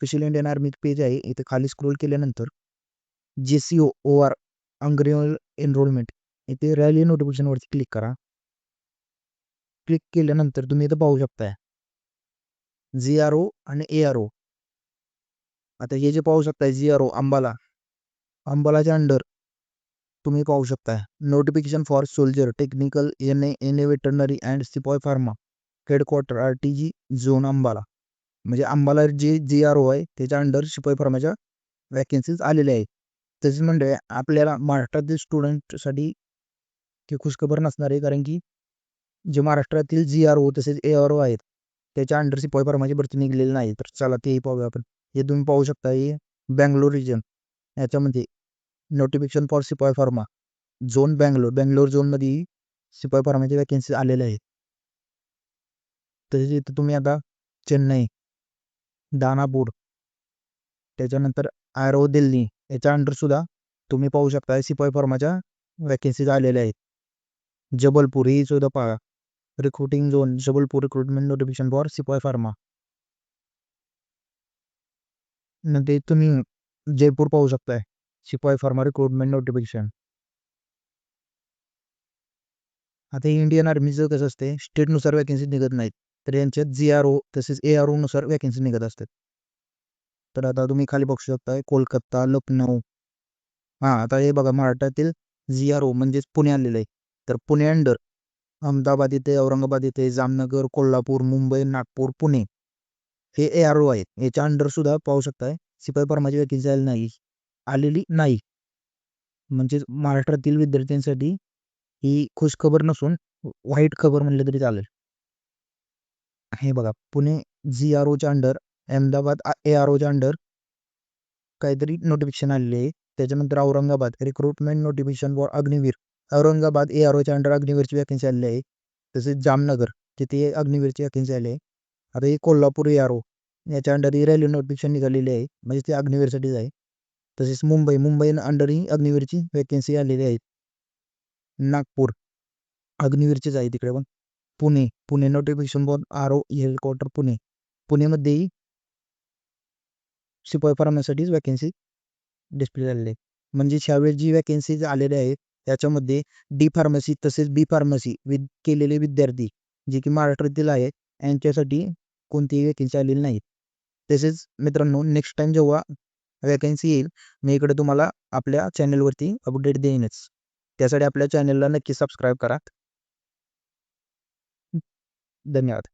Official Indian army page आहे. इथे खाली स्क्रोल केल्यानंतर JCOOR अंग्रेज एनरोलमेंट इथे रॅली नोटिफिकेशनवरती क्लिक करा. क्लिक केल्यानंतर तुम्ही इथं पाहू शकताय GRO आणि ARO. आता हे जे पाहू शकताय GRO अंबालाच्या अंडर तुम्ही पाहू शकताय notification for soldier technical NA veterinary and sepoy pharma headquarter RTG zone Ambala. म्हणजे अंबाला जे GRO आहे त्याच्या अंडर शिपाई फार्माच्या वॅकन्सीज आलेल्या आहेत. तसेच म्हणजे आपल्याला महाराष्ट्रातील स्टुडंटसाठी ते खुशखबर नसणार आहे, कारण की जे महाराष्ट्रातील GRO तसेच ARO आहेत त्याच्या अंडर शिपाई फार्माची भरती निघलेली नाही. तर चला तेही पाहूया आपण. हे तुम्ही पाहू शकता हे बँगलोर रिजन याच्यामध्ये नोटिफिकेशन फॉर शिपाई फार्मा झोन बँगलोर झोनमध्ये शिपाई फार्माची वॅकन्सी आलेल्या आहेत. तसेच इथं तुम्ही आता चेन्नई, दानापूर, त्याच्यानंतर आरो दिल्ली याच्या अंडर सुद्धा तुम्ही पाहू शकता शिपाई फार्माच्या वॅकन्सीज आलेल्या आहेत. जबलपूर ही सुद्धा पहा recruiting zone Jabalpur recruitment notification for शिपाई फार्मा. नंतर तुम्ही जयपूर पाहू शकताय शिपाई फार्मा रिक्रुटमेंट नोटिफिकेशन. आता इंडियन आर्मीचं कसं असते स्टेटनुसार वॅकन्सी निघत नाहीत, तर यांच्यात GRO तसेच ARO नुसार वॅकन्सी निघत असतात. तर आता तुम्ही खाली बघू शकताय कोलकाता, लखनौ. आता हे बघा महाराष्ट्रातील GRO म्हणजेच पुणे आलेलं आहे. तर पुणे अंडर अहमदाबाद येथे, औरंगाबाद येथे, जामनगर, कोल्हापूर, मुंबई, नागपूर, पुणे हे ARO आहेत. याच्या अंडर सुद्धा पाहू शकताय शिपाई फार्माची वॅकन्सी आलेली नाही. म्हणजेच महाराष्ट्रातील विद्यार्थ्यांसाठी ही खुश खबर नसून वाईट खबर म्हणलं तरी चालेल. हे बघा पुणे GROच्या अंडर, अहमदाबाद AROच्या अंडर काहीतरी नोटिफिकेशन आलेले आहे. त्याच्यानंतर Aurangabad recruitment notification for Agniveer, Aurangabad AROच्या अंडर अग्निवीरची वॅकन्सी आलेली आहे. तसेच जामनगर तिथे अग्निवीरची वॅकन्सी आली आहे. आता ही कोल्हापूर ARO याच्या अंडर ही रेल्वे नोटिफिकेशन निघालेली आहे, म्हणजे ते अग्निवीरसाठीच आहे. तसेच मुंबई अंडर ही अग्निवीरची वॅकन्सी आलेली आहे. नागपूर अग्निवीरचीच आहे तिकडे पण. Pune notification for RO headquarter पुणेमध्येही शिपाई फार्मासाठीच वॅकन्सी डिस्प्ले झालेली आहे. म्हणजे ह्यावेळेस जी वॅकन्सीज आलेल्या आहेत त्याच्यामध्ये D फार्मसी तसेच B फार्मसी केलेले विद्यार्थी जे की महाराष्ट्रातील आहेत यांच्यासाठी कोणतीही वॅकन्सी आलेली नाही. तसेच मित्रांनो नेक्स्ट टाइम जेव्हा वॅकन्सी येईल मी इकडे तुम्हाला आपल्या चॅनलवरती अपडेट देईनच. त्यासाठी आपल्या चॅनलला नक्की सबस्क्राईब करा. धन्यवाद.